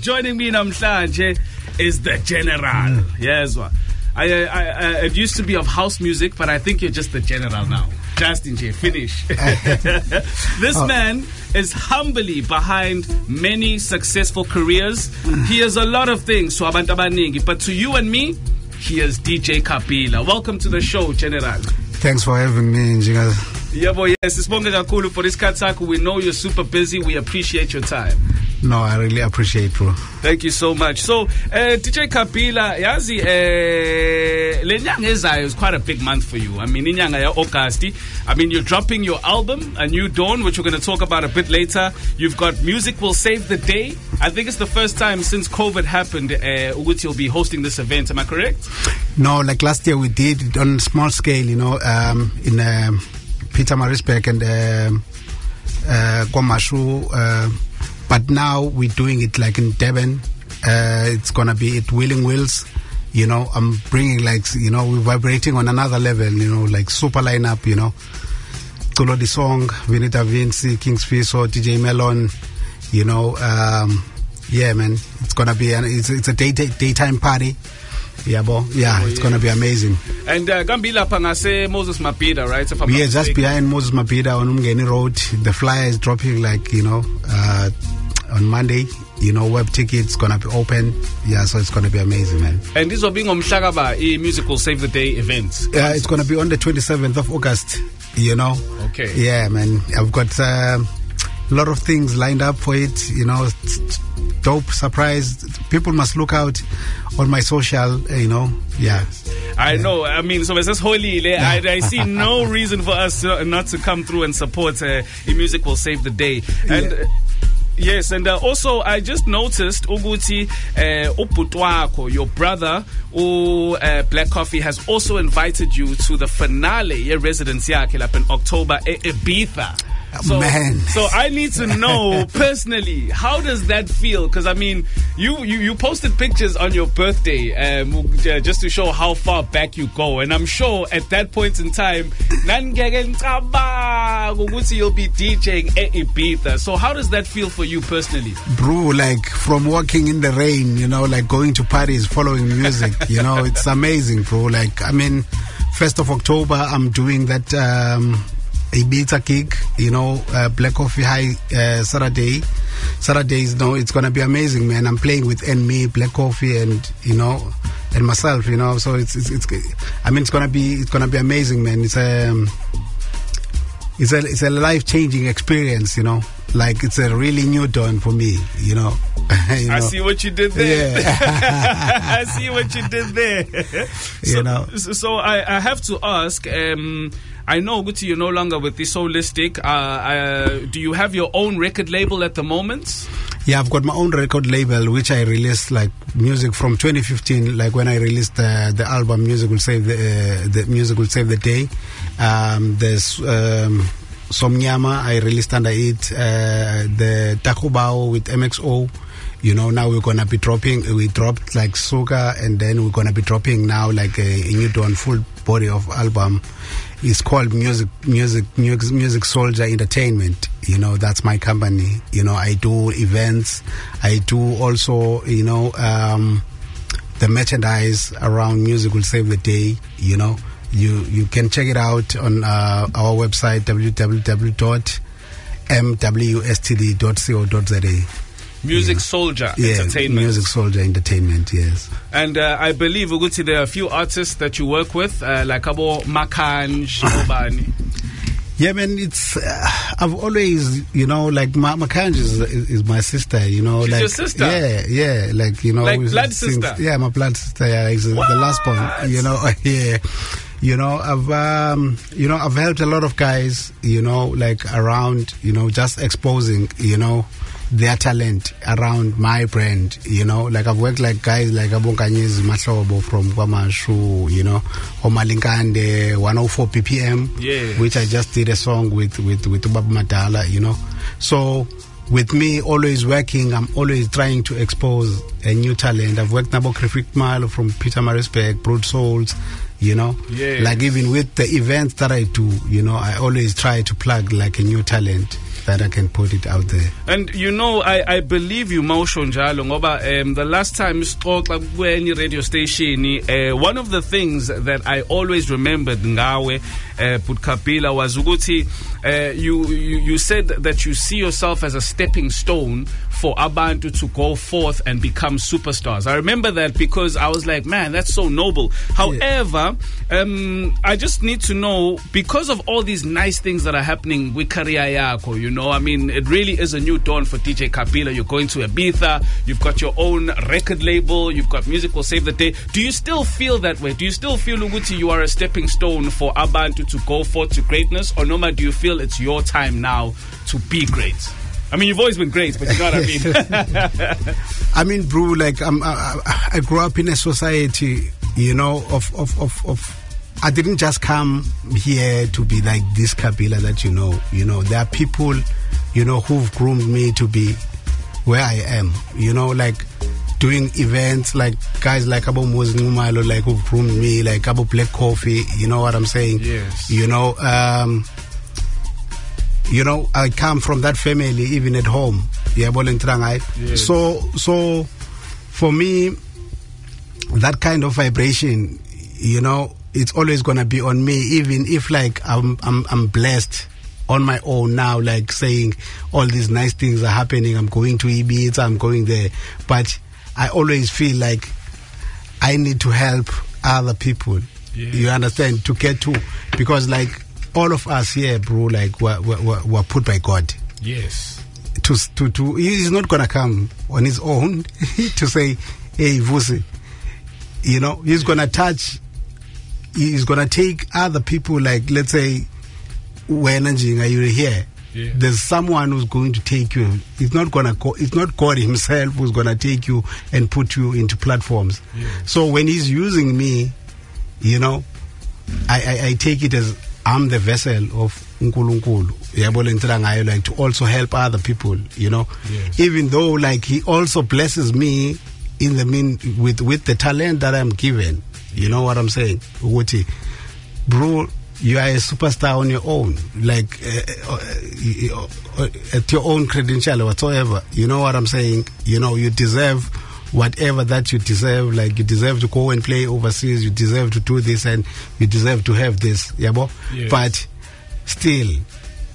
joining me namhlanje is the General. Yes, it used to be of house music, but I think you're just the General now. Justin J, finish. This man is humbly behind many successful careers. He has a lot of things, so abantu abaningi, but to you and me, he is DJ Kapila. Welcome to the show, General. Thanks for having me, Njiga. Yeah, boy, yes. Sibonge kakhulu for this Katsaku. We know you're super busy. We appreciate your time. No, I really appreciate it, bro. Thank you so much. So, DJ Kapila, yazi, lenyanga ezayo is quite a big month for you. I mean, inyanga ya August. I mean, you're dropping your album, A New Dawn, which we're going to talk about a bit later. You've got Music Will Save the Day. I think it's the first time since COVID happened, Uguti will be hosting this event. Am I correct? No, like last year we did it on a small scale, you know, in Pietermaritzburg and KwaMashu. But now we're doing it like in Durban. It's going to be at Wheeling Wills. You know, I'm bringing like, you know, we're vibrating on another level, you know, like super lineup, you know. Tulo the Song, Vinita Vinci, King's Fiso, DJ Melon, you know. Yeah, man, it's going to be, it's a daytime party. Yeah, bo. Yeah, it's going to be amazing. And Gambila Pangase Moses Mapida, right? We are just behind Moses Mapida on Umgeni Road. The flyer is dropping like, you know, on Monday. You know, web tickets going to be open. Yeah, so it's going to be amazing, man. And this will be on Mshagaba, a Music Will Save the Day event. Yeah, it's going to be on the 27th of August, you know. Okay. Yeah, man. I've got a lot of things lined up for it, you know. Dope surprise. People must look out on my social, you know. Yeah. I know. I mean, so it's just holy. I see no reason for us not to come through and support Music Will Save the Day. And yes, and also I just noticed Uguti Uputwako, your brother, Black Coffee, has also invited you to the finale residency in October Ibiza. So I need to know personally, how does that feel? Because I mean, you posted pictures on your birthday just to show how far back you go, and I'm sure at that point in time, you'll be DJing at Ibiza. So how does that feel for you personally, bro? Like from walking in the rain, you know, like going to parties, following music, you know, it's amazing, bro. Like I mean, 1st of October, I'm doing that. Ibiza gig, you know, Black Coffee High Saturdays, you know, it's gonna be amazing, man. I'm playing with me, Black Coffee, and you know, and myself, you know. So it's I mean, it's gonna be amazing, man. It's a life-changing experience, you know. Like it's a really new dawn for me, you know. I see what you did there. Yeah. I see what you did there. You know. So I have to ask. I know, Guti, you're no longer with the Soulistic. Do you have your own record label at the moment? Yeah, I've got my own record label, which I released like music from 2015. Like when I released the album, Music Will Save the Music Will Save the Day. There's Somnyama, I released under it. The Takubao with MXO. You know, now we're gonna be dropping. We dropped like Suga, and then we're gonna be dropping now like a new dawn full body of album. It's called Music Soldier Entertainment. You know, that's my company. You know, I do events. I do also, you know, the merchandise around Music Will Save the Day. You know, you can check it out on our website www.mwstd.co.za. Music Soldier Entertainment. Music Soldier Entertainment, yes. And I believe, Uguti, there are a few artists that you work with, like Abo Makanj, Obani. Yeah, man, it's I've always, you know, like Makanj is my sister, you know. She's like your sister? Yeah, like, you know. Like blood sister? Yeah, my blood sister, yeah, is the last one, you know, yeah. You know, I've helped a lot of guys, you know, like around, you know, just exposing, you know, their talent around my brand, you know. Like I've worked like guys like Abonganyezi Mahlobo from KwaMashu, you know, Omalinkande, 104 ppm, which I just did a song with Ubaba Madala, you know. So with me always working, I'm always trying to expose a new talent. I've worked Nabo Krifik from Pietermaritzburg, Broad Souls, you know. Like even with the events that I do, you know, I always try to plug like a new talent. that I can put it out there. And you know, I believe you, Mausho Njalo, ngoba the last time we any radio station, one of the things that I always remembered ngawe Putkapila was ukuthi you said that you see yourself as a stepping stone for Abantu to go forth and become superstars. I remember that because I was like, man, that's so noble. However, I just need to know, because of all these nice things that are happening with Career Yako, you know, I mean, it really is a new dawn for DJ Kapila. You're going to Ibiza, you've got your own record label, you've got Music Will Save the Day. Do you still feel that way? Do you still feel, Uguti, you are a stepping stone for Abantu to go forth to greatness? Or Noma, do you feel it's your time now to be great? I mean, you've always been great, but you know what I mean? I mean, bro, like I grew up in a society, you know, of I didn't just come here to be like this Kapila that you know. You know, there are people, you know, who've groomed me to be where I am. You know, like doing events, like guys like Abo Muzingumalo, like who've groomed me, like Abo Black Coffee. You know what I'm saying? Yes. You know, I come from that family, even at home. Yeah, yes. So for me, that kind of vibration, you know, it's always gonna be on me, even if like I'm blessed on my own now, like saying all these nice things are happening. I'm going to Ibiza, I'm going there, but I always feel like I need to help other people. Yeah. You understand? To get to, because like all of us here, bro, like were put by God. Yes. To he's not gonna come on his own to say, hey, Vusi, you know, he's gonna touch. He's gonna take other people, like let's say, when you're here, there's someone who's going to take you. It's not God himself who's gonna take you and put you into platforms. So when he's using me, you know, I take it as I'm the vessel of Nkulunkulu, like to also help other people, you know. Even though like he also blesses me in the with the talent that I'm given. You know what I'm saying? Uguti, bro, you are a superstar on your own, like at your own credential or whatsoever. You know what I'm saying? You know, you deserve whatever that you deserve. Like you deserve to go and play overseas. You deserve to do this, and you deserve to have this. Yabo? Yes. But still,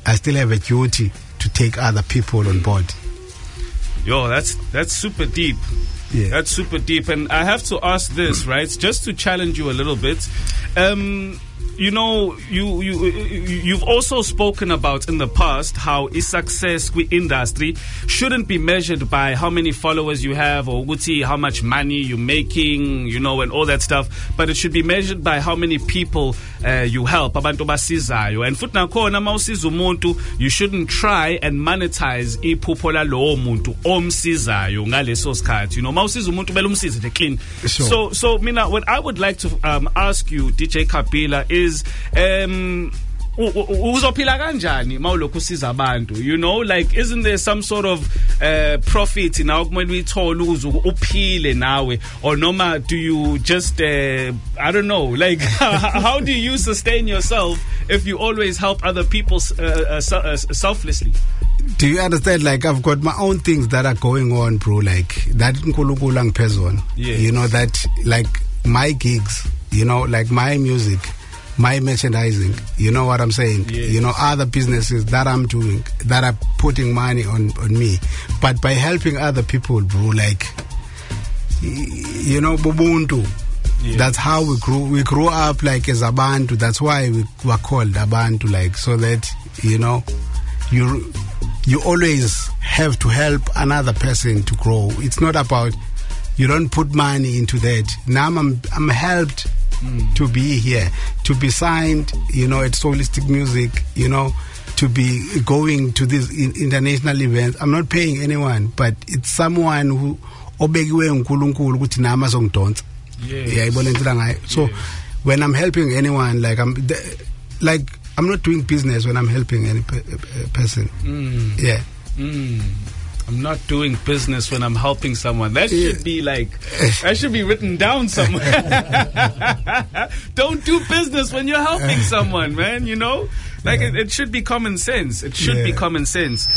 I still have a duty to take other people on board. Yo, that's super deep. Yeah. That's super deep. And I have to ask this, right? Just to challenge you a little bit. You know, you've also spoken about in the past how success in industry shouldn't be measured by how many followers you have or how much money you're making, you know, and all that stuff, but it should be measured by how many people you help. Abantu basizayo. And futhi nakhona mawusiza umuntu, you shouldn't try and monetize iphupho lalowo muntu omsizayo ngaleso sikhathi. You know, mawusiza umuntu bela umsize the clean. Sure. So mina, what I would like to ask you, DJ Kapila, is uzophila kanjani mawulokhu usiza abantu, you know, like isn't there some sort of profit nawe kumele uyithole ukuze uphile nawe, or noma do you just I don't know, like how do you sustain yourself if you always help other people selflessly? Do you understand? Like I've got my own things that are going on, bro, like that Nkulunkulu angiphezu. You know, that like my gigs, you know, like my music, my merchandising, you know what I'm saying? Yes. You know, other businesses that I'm doing that are putting money on me. But by helping other people, bro, like, you know, Bubuntu. Yes. That's how we grew. We grew up like as Abantu. That's why we were called Abantu, like, so that, you know, you always have to help another person to grow. It's not about, you don't put money into that. Now I'm helped to be here, to be signed, you know, at Solistic Music, you know, to be going to these international events. I'm not paying anyone, but it's someone who obegiwe uNkulunkulu ukuthi nama zongidonsa. So when I'm helping anyone, like I'm not doing business when I'm helping any person. I'm not doing business when I'm helping someone. That should be like, that should be written down somewhere. Don't do business when you're helping someone, man, you know? Like it should be common sense. It should be common sense.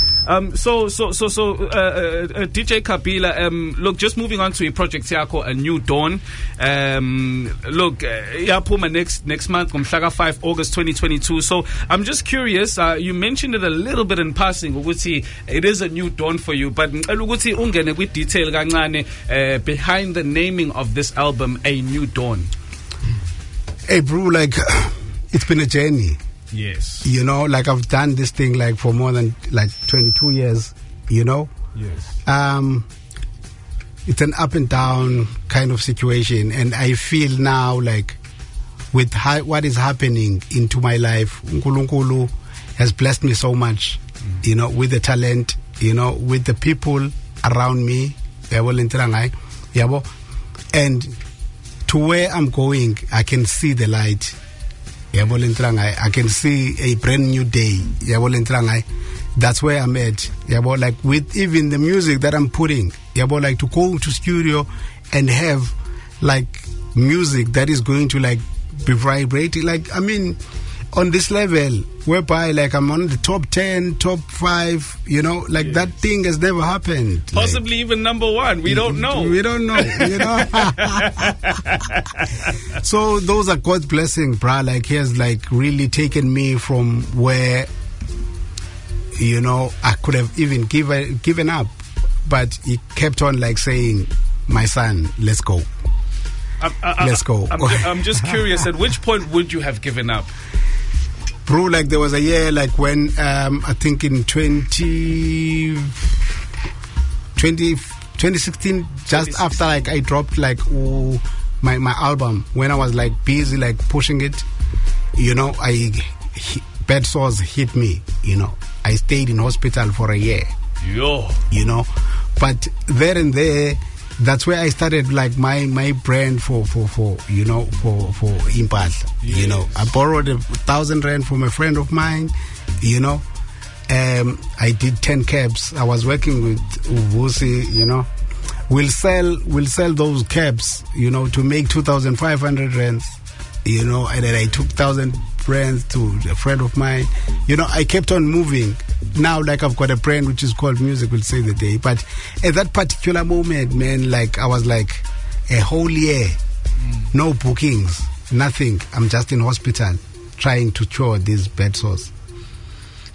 So DJ Kabila, look, just moving on to your project Yako, A New Dawn. Look, Yapuma next month, Mhlaga 5 August 2022. So I'm just curious, you mentioned it a little bit in passing, ukuthi it is a new dawn for you, but ukuthi ungene with detail kancane behind the naming of this album, A New Dawn. Hey bro, like it's been a journey. Yes. You know, like I've done this thing like for more than like 22 years, you know? Yes. It's an up and down kind of situation, and I feel now like with what is happening into my life, Nkulunkulu has blessed me so much, you know, with the talent, you know, with the people around me, and to where I'm going, I can see the light. I can see a brand new day. That's where I'm at. Like with even the music that I'm putting, like to go to studio and have like music that is going to like be vibrating. Like, I mean, on this level whereby like I'm on the top 10, top 5, you know, like that thing has never happened. Possibly like, even number 1. We don't know. We don't know, you know. So those are God's blessings, bruh. Like he has like really taken me from where, you know, I could have even given up. But he kept on like saying, my son, let's go. Let's go. I'm just curious, at which point would you have given up? Bro, like there was a year like when I think in 2016, just after like I dropped like my album, when I was like busy like pushing it, you know, bed sores hit me, you know. I stayed in hospital for a year. Yo. You know, but there and there, that's where I started like my brand for you know for Impahla. Yes. You know, I borrowed 1,000 rand from a friend of mine. You know, I did 10 cabs. I was working with Uvusi. You know, we'll sell those cabs. You know, to make 2,500 rands. You know, and then I took 1,000 rands to a friend of mine. You know, I kept on moving. Now, like I've got a brand which is called Music Will Save the Day. But at that particular moment, man, like I was like a whole year, no bookings, nothing. I'm just in hospital trying to cure these bed sores.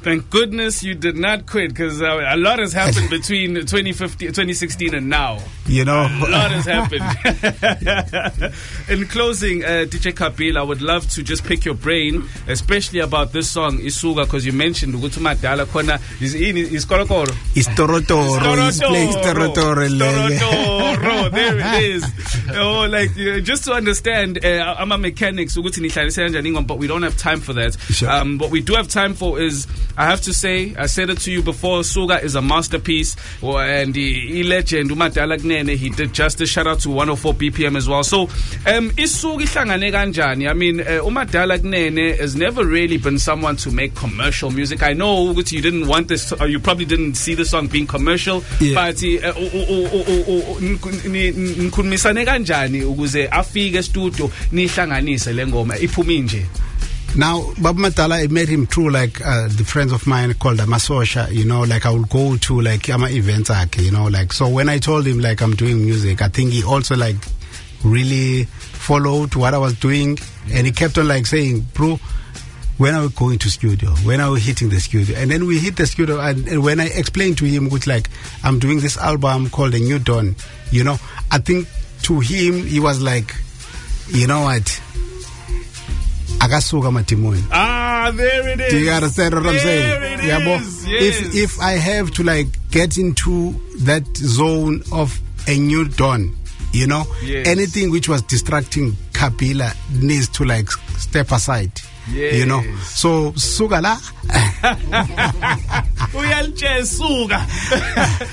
Thank goodness you did not quit, because a lot has happened between 2016 and now. You know, a lot has happened. In closing, DJ Kabila, I would love to just pick your brain, especially about this song Isuka, because you mentioned Gutuma Dala Kona is Korokoro. It's Torotoro. He's playing Torotoro. There it is. Oh, like just to understand, I'm a mechanic, so but we don't have time for that. Sure. What we do have time for is, I have to say, I said it to you before, Suga is a masterpiece, and he legend, he did justice. Shout out to 104 BPM as well. So, Isuga ihlangane kanjani? I mean, Umadala Gnene has never really been someone to make commercial music. I know you didn't want this, or you probably didn't see the song being commercial, but nkhulumisane kanjani ukuze afike studio nihlanganise le ngoma iphume nje? Now, Baba Matala, I met him through like the friends of mine called Amasosha, you know, like I would go to like events, you know, like, so when I told him like I'm doing music, I think he also like really followed what I was doing, and he kept on like saying, bro, when are we going to studio? When are we hitting the studio? And then we hit the studio, and when I explained to him, which like I'm doing this album called A New Dawn, you know, I think to him, he was like, you know what? Agasuka Matimoni. There it is. Do you understand what I'm saying? Yeah, yes. If I have to like get into that zone of a new dawn, you know, yes, anything which was distracting Kabila needs to like step aside. Yes. You know, so Sugala.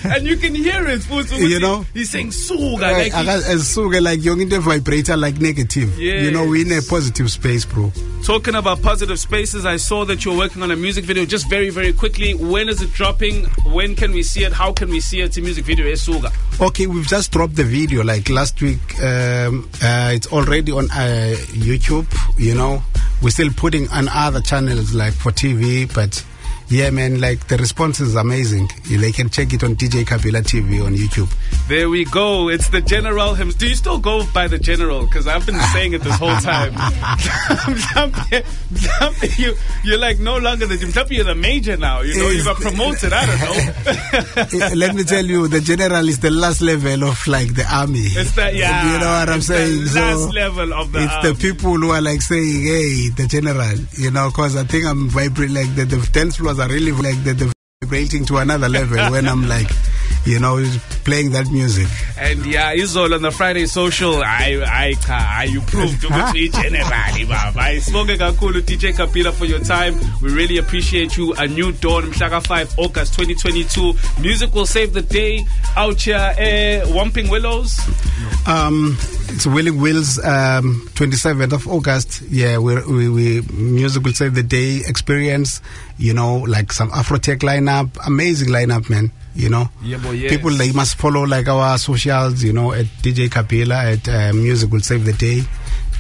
And you can hear it. You know, he's saying suga. Like young in the vibrator, like negative. Yes. You know, we're in a positive space, bro. Talking about positive spaces, I saw that you're working on a music video. Just very, very quickly, when is it dropping? When can we see it? How can we see it? The music video is suga. Okay, we've just dropped the video like last week. It's already on YouTube. You know, we're still putting on other channels like for TV, but yeah, man, like the response is amazing. They can check it on DJ Kabila TV on YouTube. There we go. It's the General himself. Do you still go by the General? Because I've been saying it this whole time. You're like no longer the Mhlappi, you're the major now. You know, you got promoted. I don't know. Let me tell you, the General is the last level of like the army. It's the, yeah. You know what I'm saying? The last level of the army. The people who are like saying, hey, the General, you know, because I think I'm vibrating like the dance floors are really like the vibrating to another level when I'm like, you know, playing that music. And yeah, Izol on the Friday social, you proved to be generally, baba. I spoke kakhulu DJ Kabila for your time. We really appreciate you. A New Dawn, Mshaka 5, August 2022. Music will save the day. Out here, Whomping Willows. It's Willing Wills, 27th of August. Yeah, we Music will save the day experience. You know, like some Afrotech lineup, amazing lineup, man. You know, yeah, boy, yes. People, they must follow like our socials, you know, at DJ Kabila, at Music will save the day.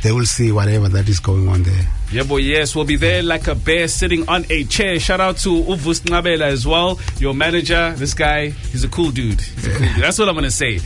They will see whatever that is going on there. Yeah, boy, yes. We'll be there like a bear sitting on a chair. Shout out to Uvus Ngabela as well, your manager. This guy, he's a cool dude. That's what I'm going to say.